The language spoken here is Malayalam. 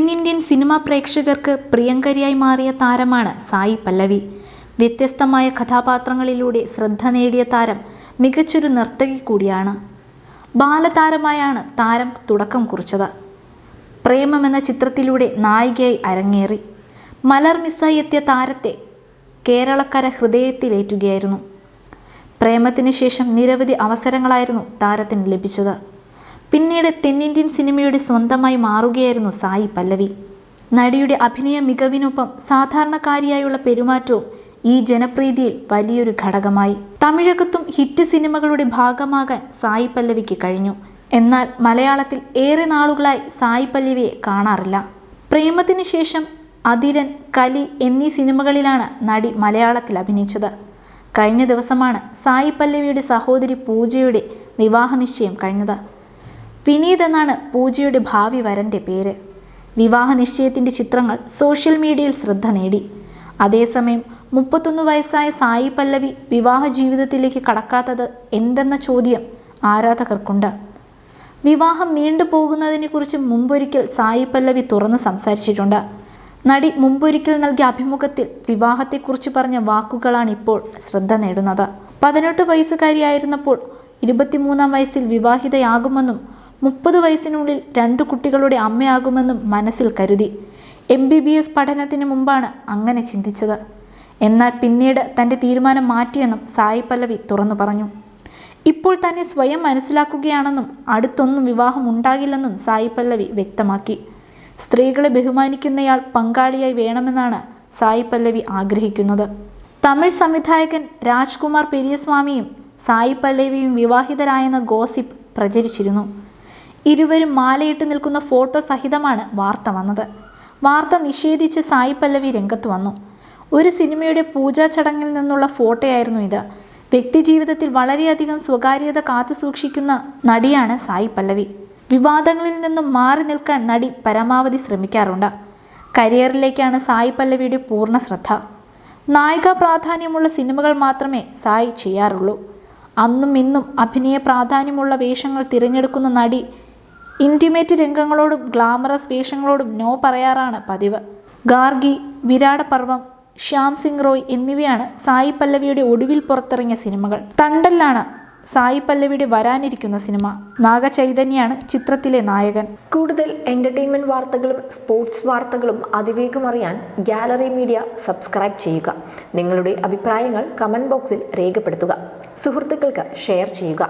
തെന്നിന്ത്യൻ സിനിമാ പ്രേക്ഷകർക്ക് പ്രിയങ്കരിയായി മാറിയ താരമാണ് സായി പല്ലവി. വ്യത്യസ്തമായ കഥാപാത്രങ്ങളിലൂടെ ശ്രദ്ധ നേടിയ താരം മികച്ചൊരു നർത്തകി കൂടിയാണ്. ബാലതാരമായാണ് താരം തുടക്കം കുറിച്ചത്. പ്രേമം എന്ന ചിത്രത്തിലൂടെ നായികയായി അരങ്ങേറി. മലർ മിസ്സായി എത്തിയ താരത്തെ കേരളക്കര ഹൃദയത്തിലേറ്റുകയായിരുന്നു. പ്രേമത്തിന് ശേഷം നിരവധി അവസരങ്ങളായിരുന്നു താരത്തിന് ലഭിച്ചത്. പിന്നീട് തെന്നിന്ത്യൻ സിനിമയുടെ സ്വന്തമായി മാറുകയായിരുന്നു സായി പല്ലവി. നടിയുടെ അഭിനയ മികവിനൊപ്പം സാധാരണക്കാരിയായുള്ള പെരുമാറ്റവും ഈ ജനപ്രീതിയിൽ വലിയൊരു ഘടകമായി. തമിഴകത്തും ഹിറ്റ് സിനിമകളുടെ ഭാഗമാകാൻ സായി പല്ലവിക്ക് കഴിഞ്ഞു. എന്നാൽ മലയാളത്തിൽ ഏറെ നാളുകളായി സായി പല്ലവിയെ കാണാറില്ല. പ്രേമത്തിന് ശേഷം അതിരൻ, കലി എന്നീ സിനിമകളിലാണ് നടി മലയാളത്തിൽ അഭിനയിച്ചത്. കഴിഞ്ഞ ദിവസമാണ് സായി പല്ലവിയുടെ സഹോദരി പൂജയുടെ വിവാഹ നിശ്ചയം കഴിഞ്ഞത്. വിനീത് എന്നാണ് പൂജയുടെ ഭാവി വരൻ്റെ പേര്. വിവാഹ നിശ്ചയത്തിൻ്റെ ചിത്രങ്ങൾ സോഷ്യൽ മീഡിയയിൽ ശ്രദ്ധ നേടി. അതേസമയം 31 വയസ്സായ സായി പല്ലവി വിവാഹ ജീവിതത്തിലേക്ക് കടക്കാത്തത് എന്തെന്ന ചോദ്യം ആരാധകർക്കുണ്ട്. വിവാഹം നീണ്ടുപോകുന്നതിനെക്കുറിച്ച് മുമ്പൊരിക്കൽ സായി പല്ലവി തുറന്ന് സംസാരിച്ചിട്ടുണ്ട്. നടി മുമ്പൊരിക്കൽ നൽകിയ അഭിമുഖത്തിൽ വിവാഹത്തെക്കുറിച്ച് പറഞ്ഞ വാക്കുകളാണ് ഇപ്പോൾ ശ്രദ്ധ നേടുന്നത്. 18 വയസ്സുകാരിയായിരുന്നപ്പോൾ 23-ാം വയസ്സിൽ വിവാഹിതയാകുമെന്നും 30 വയസ്സിനുള്ളിൽ 2 കുട്ടികളുടെ അമ്മയാകുമെന്നും മനസ്സിൽ കരുതി. MBBS പഠനത്തിന് മുമ്പാണ് അങ്ങനെ ചിന്തിച്ചത്. എന്നാൽ പിന്നീട് തൻ്റെ തീരുമാനം മാറ്റിയെന്നും സായി പല്ലവി തുറന്നു പറഞ്ഞു. ഇപ്പോൾ തന്നെ സ്വയം മനസ്സിലാക്കുകയാണെന്നും അടുത്തൊന്നും വിവാഹം ഉണ്ടാകില്ലെന്നും സായി പല്ലവി വ്യക്തമാക്കി. സ്ത്രീകളെ ബഹുമാനിക്കുന്നയാൾ പങ്കാളിയായി വേണമെന്നാണ് സായി പല്ലവി ആഗ്രഹിക്കുന്നത്. തമിഴ് സംവിധായകൻ രാജ്കുമാർ പെരിയസ്വാമിയും സായി പല്ലവിയും വിവാഹിതരായെന്ന ഗോസിപ്പ് പ്രചരിച്ചിരുന്നു. ഇരുവരും മാലയിട്ട് നിൽക്കുന്ന ഫോട്ടോ സഹിതമാണ് വാർത്ത വന്നത്. വാർത്ത നിഷേധിച്ച് സായി പല്ലവി രംഗത്ത് വന്നു. ഒരു സിനിമയുടെ പൂജാ ചടങ്ങിൽ നിന്നുള്ള ഫോട്ടോയായിരുന്നു ഇത്. വ്യക്തിജീവിതത്തിൽ വളരെയധികം സ്വകാര്യത കാത്തു സൂക്ഷിക്കുന്ന നടിയാണ് സായി പല്ലവി. വിവാദങ്ങളിൽ നിന്നും മാറി നിൽക്കാൻ നടി പരമാവധി ശ്രമിക്കാറുണ്ട്. കരിയറിലേക്കാണ് സായി പല്ലവിയുടെ പൂർണ്ണ ശ്രദ്ധ. നായിക പ്രാധാന്യമുള്ള സിനിമകൾ മാത്രമേ സായി ചെയ്യാറുള്ളൂ. അന്നും ഇന്നും അഭിനയ പ്രാധാന്യമുള്ള വേഷങ്ങൾ തിരഞ്ഞെടുക്കുന്ന നടി ഇൻറ്റിമേറ്റ് രംഗങ്ങളോടും ഗ്ലാമറസ് വേഷങ്ങളോടും നോ പറയാറാണ് പതിവ്. ഗാർഗി, വിരാട പർവം, ശ്യാം സിംഗ് റോയ് എന്നിവയാണ് സായി പല്ലവിയുടെ ഒടുവിൽ പുറത്തിറങ്ങിയ സിനിമകൾ. തണ്ടലാണ് സായി പല്ലവിയുടെ വരാനിരിക്കുന്ന സിനിമ. നാഗചൈതന്യാണ് ചിത്രത്തിലെ നായകൻ. കൂടുതൽ എന്റർടൈൻമെന്റ് വാർത്തകളും സ്പോർട്സ് വാർത്തകളും അതിവേഗം അറിയാൻ ഗാലറി മീഡിയ സബ്സ്ക്രൈബ് ചെയ്യുക. നിങ്ങളുടെ അഭിപ്രായങ്ങൾ കമന്റ് ബോക്സിൽ രേഖപ്പെടുത്തുക. സുഹൃത്തുക്കൾക്ക് ഷെയർ ചെയ്യുക.